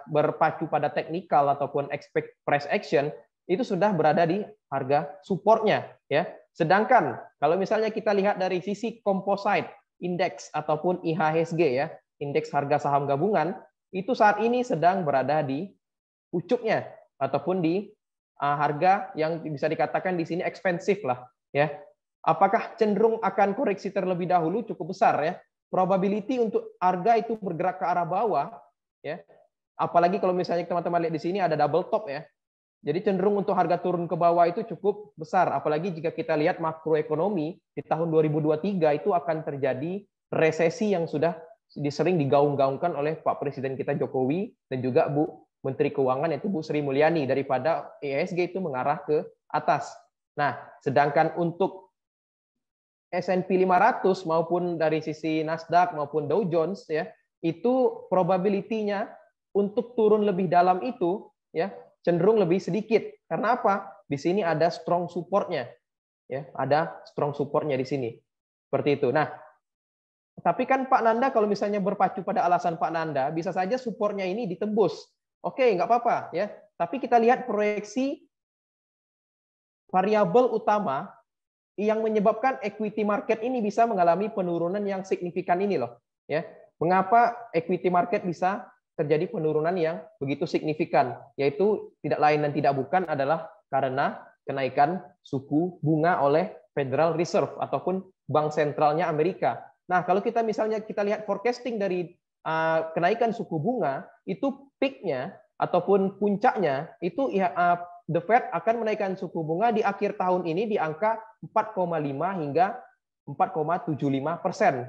berpacu pada teknikal ataupun expect price action, itu sudah berada di harga supportnya, ya. Sedangkan kalau misalnya kita lihat dari sisi composite index ataupun IHSG, ya, indeks harga saham gabungan, itu saat ini sedang berada di pucuknya ataupun di harga yang bisa dikatakan di sini ekspensif lah, ya. Apakah cenderung akan koreksi terlebih dahulu? Cukup besar, ya. Probability untuk harga itu bergerak ke arah bawah, ya. Apalagi kalau misalnya teman-teman lihat di sini ada double top, ya. Jadi cenderung untuk harga turun ke bawah itu cukup besar, apalagi jika kita lihat makroekonomi di tahun 2023 itu akan terjadi resesi yang sudah sering digaung-gaungkan oleh Pak Presiden kita Jokowi dan juga Bu Menteri Keuangan yaitu Bu Sri Mulyani, daripada IHSG itu mengarah ke atas. Nah, sedangkan untuk S&P 500 maupun dari sisi Nasdaq maupun Dow Jones ya, itu probability-nya untuk turun lebih dalam itu ya cenderung lebih sedikit. Karena apa? Di sini ada strong support-nya. Ya, ada strong support-nya di sini. Seperti itu. Nah, tapi kan Pak Nanda kalau misalnya berpacu pada alasan Pak Nanda, bisa saja support-nya ini ditembus. Oke, nggak apa-apa ya. Tapi kita lihat proyeksi variabel utama yang menyebabkan equity market ini bisa mengalami penurunan yang signifikan ini loh. Ya, mengapa equity market bisa terjadi penurunan yang begitu signifikan? Yaitu tidak lain dan tidak bukan adalah karena kenaikan suku bunga oleh Federal Reserve ataupun bank sentralnya Amerika. Nah, kalau kita misalnya kita lihat forecasting dari kenaikan suku bunga, itu peak-nya ataupun puncaknya itu the Fed akan menaikkan suku bunga di akhir tahun ini di angka 4,5 hingga 4,75%.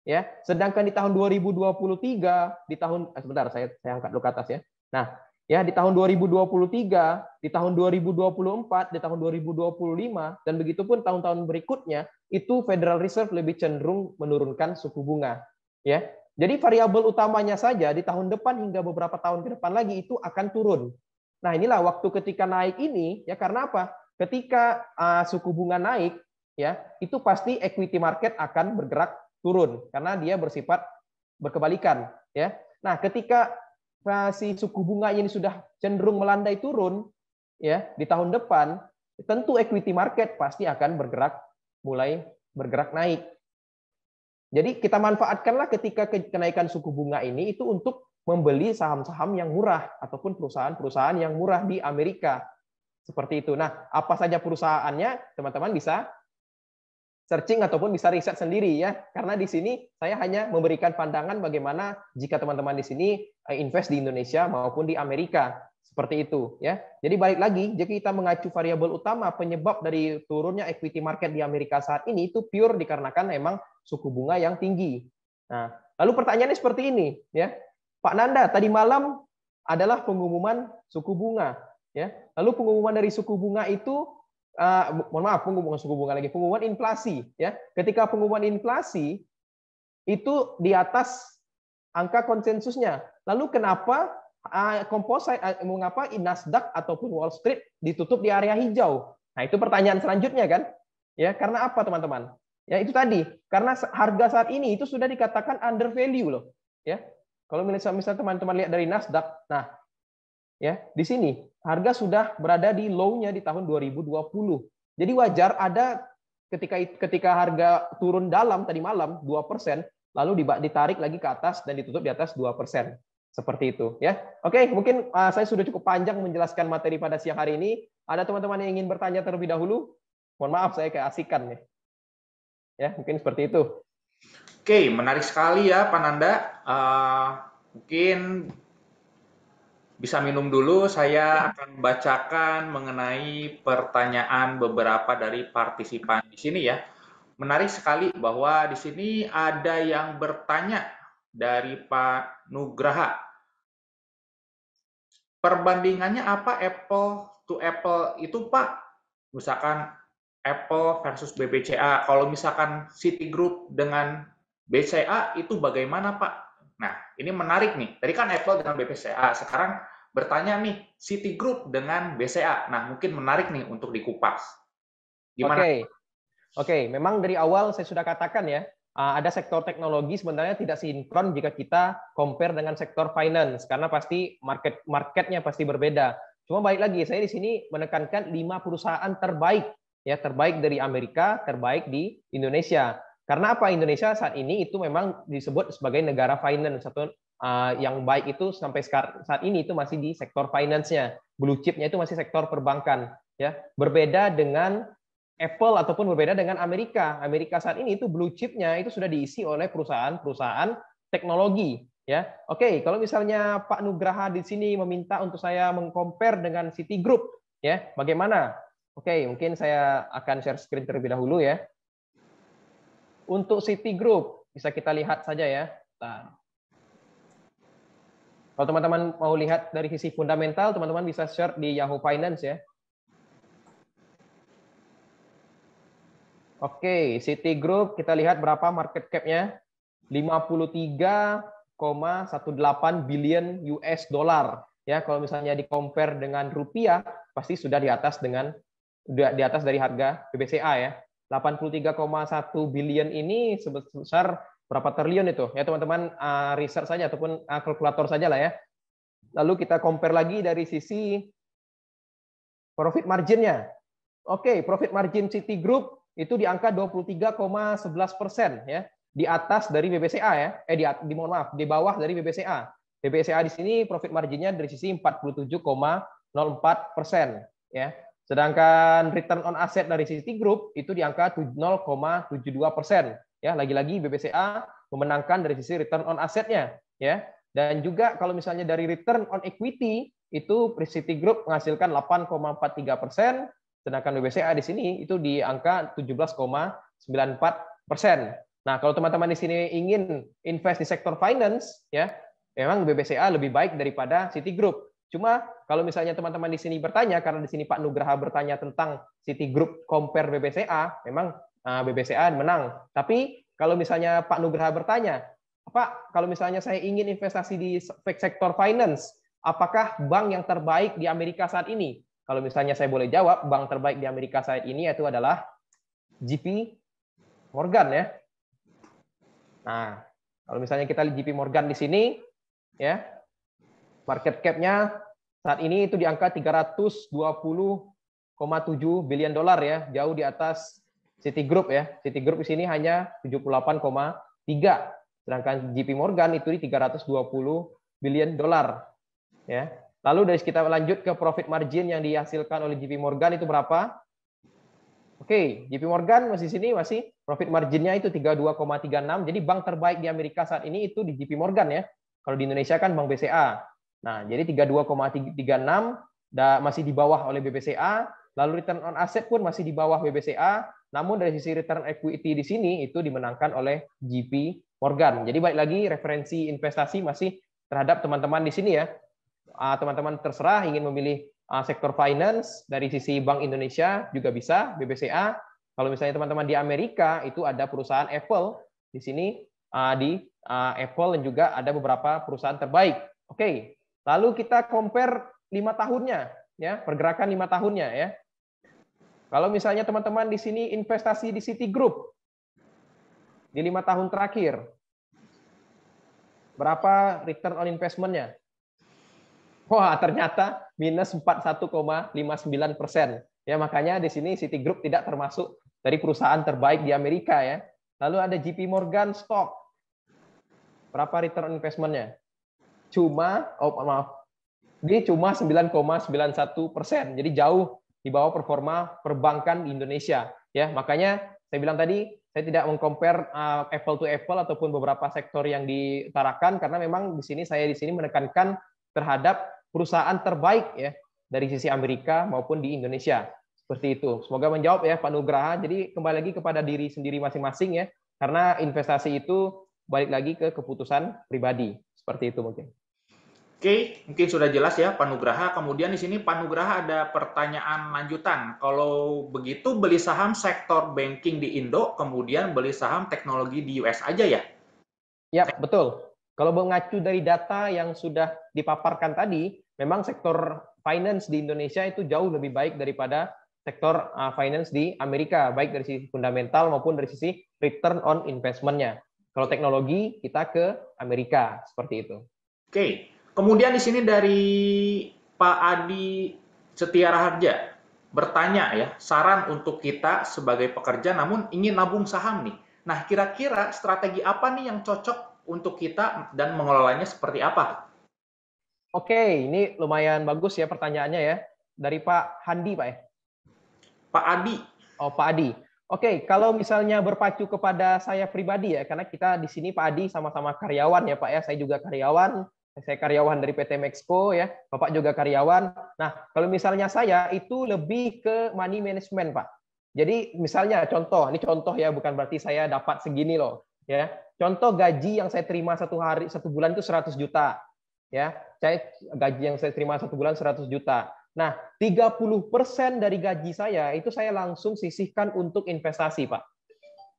Ya, sedangkan di tahun 2023 di tahun sebentar saya angkat dulu ke atas ya. Nah, ya di tahun 2023, di tahun 2024, di tahun 2025 dan begitupun tahun-tahun berikutnya itu Federal Reserve lebih cenderung menurunkan suku bunga. Ya. Jadi variabel utamanya saja di tahun depan hingga beberapa tahun ke depan lagi itu akan turun. Nah, inilah waktu ketika naik ini ya karena apa? Ketika suku bunga naik ya, itu pasti equity market akan bergerak turun karena dia bersifat berkebalikan ya. Nah, ketika si suku bunga ini sudah cenderung melandai turun ya di tahun depan, tentu equity market pasti akan mulai bergerak naik. Jadi kita manfaatkanlah ketika kenaikan suku bunga ini itu untuk membeli saham-saham yang murah ataupun perusahaan-perusahaan yang murah di Amerika. Seperti itu. Nah, apa saja perusahaannya, teman-teman bisa searching ataupun bisa riset sendiri ya. Karena di sini saya hanya memberikan pandangan bagaimana jika teman-teman di sini invest di Indonesia maupun di Amerika. Seperti itu ya. Jadi balik lagi, jika kita mengacu variabel utama penyebab dari turunnya equity market di Amerika saat ini itu pure dikarenakan memang suku bunga yang tinggi. Nah, lalu pertanyaannya seperti ini ya. Pak Nanda, tadi malam adalah pengumuman suku bunga ya. Lalu pengumuman dari suku bunga itu mohon maaf, pengumuman suku bunga lagi, pengumuman inflasi ya. Ketika pengumuman inflasi itu di atas angka konsensusnya. Lalu kenapa mengapa Nasdaq ataupun Wall Street ditutup di area hijau? Nah, itu pertanyaan selanjutnya kan? Ya, karena apa teman-teman? Ya, itu tadi. Karena harga saat ini itu sudah dikatakan under value loh, ya. Kalau misalnya teman-teman lihat dari Nasdaq, nah, ya, di sini harga sudah berada di low-nya di tahun 2020. Jadi wajar ada ketika harga turun dalam tadi malam 2%, lalu ditarik lagi ke atas dan ditutup di atas 2%. Seperti itu ya. Oke, mungkin saya sudah cukup panjang menjelaskan materi pada siang hari ini. Ada teman-teman yang ingin bertanya terlebih dahulu? Mohon maaf saya keasikan ya. Ya, mungkin seperti itu. Oke, menarik sekali ya Pak Nanda. Mungkin bisa minum dulu, saya akan bacakan mengenai pertanyaan beberapa dari partisipan di sini ya. Menarik sekali bahwa di sini ada yang bertanya dari Pak Nugraha. Perbandingannya apa Apple to Apple itu Pak? Misalkan Apple versus BBCA. Kalau misalkan Citigroup dengan BCA itu bagaimana Pak? Nah, ini menarik nih. Tadi kan Apple dengan BBCA. Sekarang bertanya nih Citigroup dengan BCA. Nah, mungkin menarik nih untuk dikupas. Gimana? Oke, memang dari awal saya sudah katakan ya, ada sektor teknologi sebenarnya tidak sinkron jika kita compare dengan sektor finance karena pasti marketnya pasti berbeda. Cuma balik lagi, saya di sini menekankan 5 perusahaan terbaik ya, terbaik dari Amerika, terbaik di Indonesia. Karena apa? Indonesia saat ini itu memang disebut sebagai negara finance. Yang baik itu sampai saat ini itu masih di sektor finance-nya. Blue chip-nya itu masih sektor perbankan ya. Berbeda dengan Apple ataupun berbeda dengan Amerika. Amerika saat ini itu blue chip-nya itu sudah diisi oleh perusahaan-perusahaan teknologi Ya, oke. Kalau misalnya Pak Nugraha di sini meminta untuk saya mengcompare dengan Citigroup, ya, bagaimana? Oke, mungkin saya akan share screen terlebih dahulu ya. Untuk Citigroup bisa kita lihat saja ya. Nah, kalau teman-teman mau lihat dari sisi fundamental, teman-teman bisa share di Yahoo Finance ya. Oke, Citigroup kita lihat berapa market cap-nya? 53,18 billion US dollar. Ya, kalau misalnya di compare dengan rupiah, pasti sudah di atas dari harga BBCA ya. 83,1 billion ini sebesar berapa triliun itu? Ya, teman-teman research saja ataupun kalkulator saja lah ya. Lalu kita compare lagi dari sisi profit margin-nya. Oke, profit margin Citigroup itu di angka 23,11% ya, di atas dari BBCA ya, mohon maaf, di bawah dari BBCA. BBCA di sini profit marginnya dari sisi 47,04% ya. Sedangkan return on asset dari Citigroup itu di angka 0,72% ya. Lagi-lagi BBCA memenangkan dari sisi return on assetnya ya. Dan juga kalau misalnya dari return on equity itu Citigroup menghasilkan 8,43%. Sedangkan BBCA di sini itu di angka 17,94%. Nah, kalau teman-teman di sini ingin invest di sektor finance, ya, memang BBCA lebih baik daripada Citigroup. Cuma kalau misalnya teman-teman di sini bertanya, karena di sini Pak Nugraha bertanya tentang Citigroup compare BBCA, memang BBCA menang. Tapi kalau misalnya Pak Nugraha bertanya, Pak, kalau misalnya saya ingin investasi di sektor finance, apakah bank yang terbaik di Amerika saat ini? Kalau misalnya saya boleh jawab, bank terbaik di Amerika saat ini itu adalah JP Morgan ya. Nah, kalau misalnya kita lihat JP Morgan di sini, ya, market cap-nya saat ini itu di angka 320,7 billion dolar ya, jauh di atas Citigroup ya. Citigroup di sini hanya 78,3, sedangkan JP Morgan itu di 320 billion dolar ya. Lalu dari kita lanjut ke profit margin yang dihasilkan oleh JP Morgan itu berapa? Oke, JP Morgan masih sini masih profit marginnya itu 32,36. Jadi bank terbaik di Amerika saat ini itu di JP Morgan ya. Kalau di Indonesia kan Bank BCA. Nah, jadi 32,36 masih di bawah oleh BBCA. Lalu return on asset pun masih di bawah BBCA. Namun dari sisi return equity di sini itu dimenangkan oleh JP Morgan. Jadi balik lagi referensi investasi masih terhadap teman-teman di sini ya. Teman-teman terserah ingin memilih sektor finance dari sisi Bank Indonesia juga bisa BBCA. Kalau misalnya teman-teman di Amerika itu ada perusahaan Apple di sini di Apple dan juga ada beberapa perusahaan terbaik. Oke, lalu kita compare 5 tahunnya ya, pergerakan 5 tahunnya ya. Kalau misalnya teman-teman di sini investasi di Citigroup di 5 tahun terakhir, berapa return on investment-nya? Wah, ternyata minus 41,59%. Ya, makanya di sini Citigroup tidak termasuk dari perusahaan terbaik di Amerika ya. Lalu ada JP Morgan Stock. Berapa return on investment-nya? Dia cuma 9,91%. Jadi jauh di bawah performa perbankan di Indonesia. Ya, makanya saya bilang tadi saya tidak mengcompare apple to apple ataupun beberapa sektor yang diutarakan karena memang saya di sini menekankan terhadap perusahaan terbaik ya dari sisi Amerika maupun di Indonesia. Seperti itu. Semoga menjawab ya Pak Nugraha. Jadi kembali lagi kepada diri sendiri masing-masing ya. Karena investasi itu balik lagi ke keputusan pribadi. Seperti itu mungkin. Oke, mungkin sudah jelas ya Pak Nugraha. Kemudian di sini Pak Nugraha ada pertanyaan lanjutan. Kalau begitu beli saham sektor banking di Indo, kemudian beli saham teknologi di US aja ya? Ya, betul. Kalau mengacu dari data yang sudah dipaparkan tadi, memang sektor finance di Indonesia itu jauh lebih baik daripada sektor finance di Amerika, baik dari sisi fundamental maupun dari sisi return on investment-nya. Kalau teknologi, kita ke Amerika, seperti itu. Oke, kemudian di sini dari Pak Adi Setiara Harja bertanya ya, saran untuk kita sebagai pekerja namun ingin nabung saham nih. Nah, kira-kira strategi apa nih yang cocok untuk kita dan mengelolanya seperti apa? Oke, ini lumayan bagus ya pertanyaannya ya. Dari Pak Handi, Pak ya? Pak Adi. Oh, Pak Adi. Oke, kalau misalnya berpacu kepada saya pribadi ya, karena kita di sini Pak Adi sama-sama karyawan ya Pak ya, saya juga karyawan, saya karyawan dari PT Mexco ya, Bapak juga karyawan. Nah, kalau misalnya saya itu lebih ke money management Pak. Jadi misalnya contoh, ini contoh ya, bukan berarti saya dapat segini loh ya. Contoh gaji yang saya terima satu bulan itu 100 juta ya. Saya gaji yang saya terima satu bulan 100 juta. Nah, 30% dari gaji saya itu saya langsung sisihkan untuk investasi, Pak.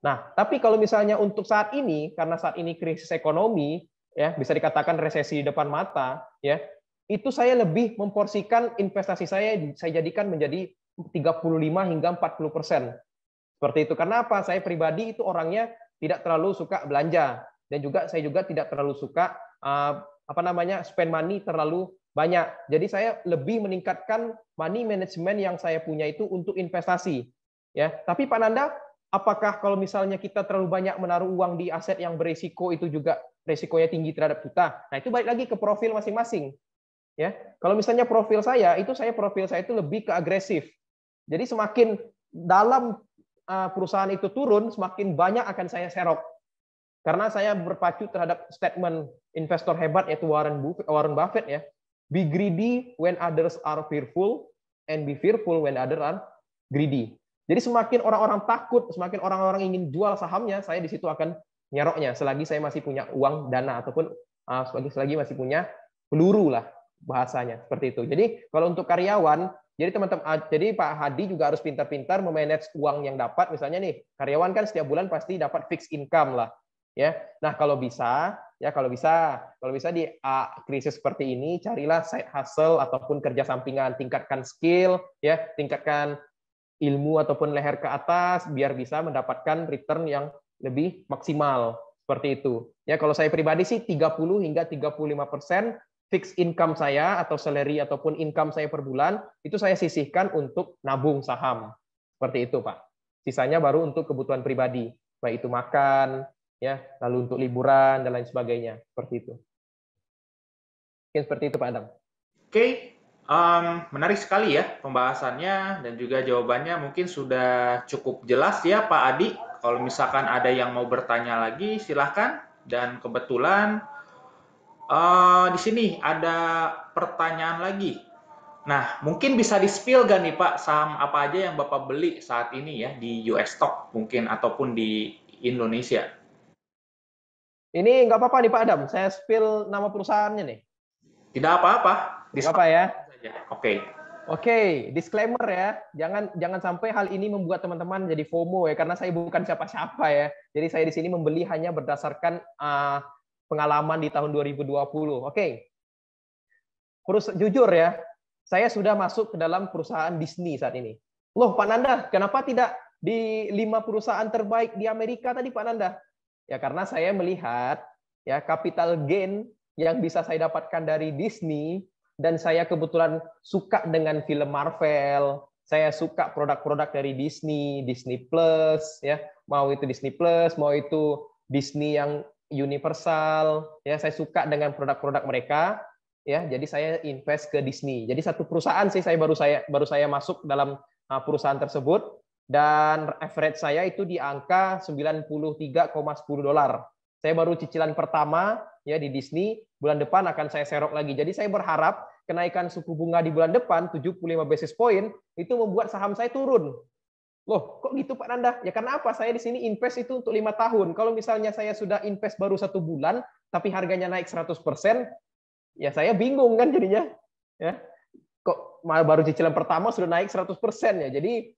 Nah, tapi kalau misalnya untuk saat ini, karena saat ini krisis ekonomi, ya bisa dikatakan resesi di depan mata, ya itu saya lebih memporsikan investasi saya jadikan menjadi 35 hingga 40%. Seperti itu. Karena apa? Saya pribadi itu orangnya tidak terlalu suka belanja dan juga saya juga tidak terlalu suka spend money terlalu banyak. Jadi saya lebih meningkatkan money management yang saya punya itu untuk investasi. Ya, tapi Pak Nanda, apakah kalau misalnya kita terlalu banyak menaruh uang di aset yang berisiko itu juga risikonya tinggi terhadap kita? Nah, itu balik lagi ke profil masing-masing. Ya, kalau misalnya profil saya itu lebih ke agresif. Jadi semakin dalam perusahaan itu turun, semakin banyak akan saya serok. Karena saya berpacu terhadap statement investor hebat yaitu Warren Buffett ya. Be greedy when others are fearful and be fearful when others are greedy. Jadi semakin orang-orang takut, semakin orang-orang ingin jual sahamnya, saya di situ akan nyeroknya selagi saya masih punya uang dana ataupun selagi masih punya peluru lah bahasanya seperti itu. Jadi kalau untuk karyawan, jadi Pak Hadi juga harus pintar-pintar memanage uang yang dapat. Misalnya nih, karyawan kan setiap bulan pasti dapat fixed income lah. Ya. Nah, kalau bisa di krisis seperti ini carilah side hustle ataupun kerja sampingan, tingkatkan skill ya, tingkatkan ilmu ataupun leher ke atas biar bisa mendapatkan return yang lebih maksimal seperti itu. Ya, kalau saya pribadi sih 30 hingga 35% fixed income saya atau salary ataupun income saya per bulan itu saya sisihkan untuk nabung saham. Seperti itu, Pak. Sisanya baru untuk kebutuhan pribadi, baik itu makan, ya, lalu untuk liburan dan lain sebagainya, seperti itu. Mungkin seperti itu, Pak Adam. Oke, menarik sekali ya pembahasannya dan juga jawabannya mungkin sudah cukup jelas ya Pak Adi. Kalau misalkan ada yang mau bertanya lagi, silahkan. Dan kebetulan di sini ada pertanyaan lagi. Nah, mungkin bisa di-spill gak nih Pak, saham apa aja yang Bapak beli saat ini ya di US Stock mungkin ataupun di Indonesia? Ini nggak apa-apa nih Pak Adam, saya spill nama perusahaannya nih. Tidak apa-apa. Nggak apa ya? Oke. Oke, disclaimer ya, jangan sampai hal ini membuat teman-teman jadi FOMO ya, karena saya bukan siapa-siapa ya. Jadi saya di sini membeli hanya berdasarkan pengalaman di tahun 2020. Oke, jujur ya, saya sudah masuk ke dalam perusahaan Disney saat ini. Loh Pak Nanda, kenapa tidak di 5 perusahaan terbaik di Amerika tadi Pak Nanda? Ya karena saya melihat ya capital gain yang bisa saya dapatkan dari Disney, dan saya kebetulan suka dengan film Marvel, saya suka produk-produk dari Disney, Disney Plus ya, mau itu Disney Plus, mau itu Disney yang Universal ya, saya suka dengan produk-produk mereka ya, jadi saya invest ke Disney. Jadi satu perusahaan sih baru saya masuk dalam perusahaan tersebut, dan average saya itu di angka 93,10 dolar. Saya baru cicilan pertama ya di Disney, bulan depan akan saya serok lagi. Jadi saya berharap kenaikan suku bunga di bulan depan 75 basis point itu membuat saham saya turun. Loh, kok gitu Pak Nanda? Ya karena apa? Saya di sini invest itu untuk 5 tahun. Kalau misalnya saya sudah invest baru 1 bulan, tapi harganya naik 100%, ya saya bingung kan jadinya. Ya, kok baru cicilan pertama sudah naik 100% ya. Jadi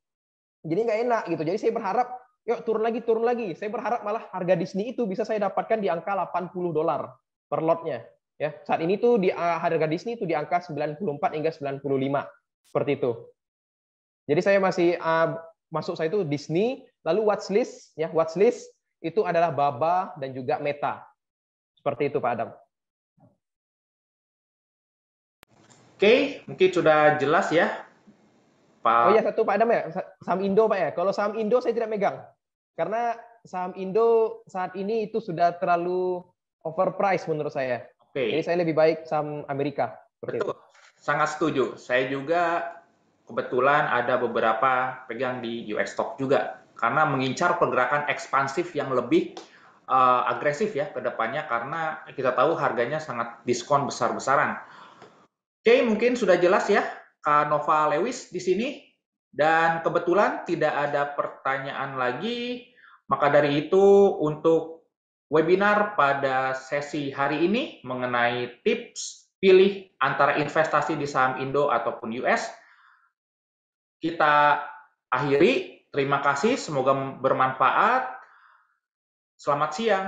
nggak enak gitu. Jadi saya berharap yuk turun lagi. Saya berharap malah harga Disney itu bisa saya dapatkan di angka 80 dolar per lotnya. Ya, saat ini tuh di harga Disney itu di angka 94 hingga 95 seperti itu. Jadi saya masih masuk saya itu Disney, lalu watchlist itu adalah Baba dan juga Meta. Seperti itu Pak Adam. Oke, mungkin sudah jelas ya Pak. Oh iya, satu Pak Adam ya, saham Indo Pak ya. Kalau saham Indo saya tidak megang. Karena saham Indo saat ini itu sudah terlalu overpriced menurut saya. Oke. Jadi saya lebih baik saham Amerika. Betul, sangat setuju. Saya juga kebetulan ada beberapa pegang di US Stock juga. karena mengincar pergerakan ekspansif yang lebih agresif ya ke depannya, karena kita tahu harganya sangat diskon besar-besaran. Oke, mungkin sudah jelas ya Kak Nova Lewis di sini, dan kebetulan tidak ada pertanyaan lagi, maka dari itu untuk webinar pada sesi hari ini mengenai tips pilih antara investasi di saham Indo ataupun US, kita akhiri. Terima kasih, semoga bermanfaat. Selamat siang.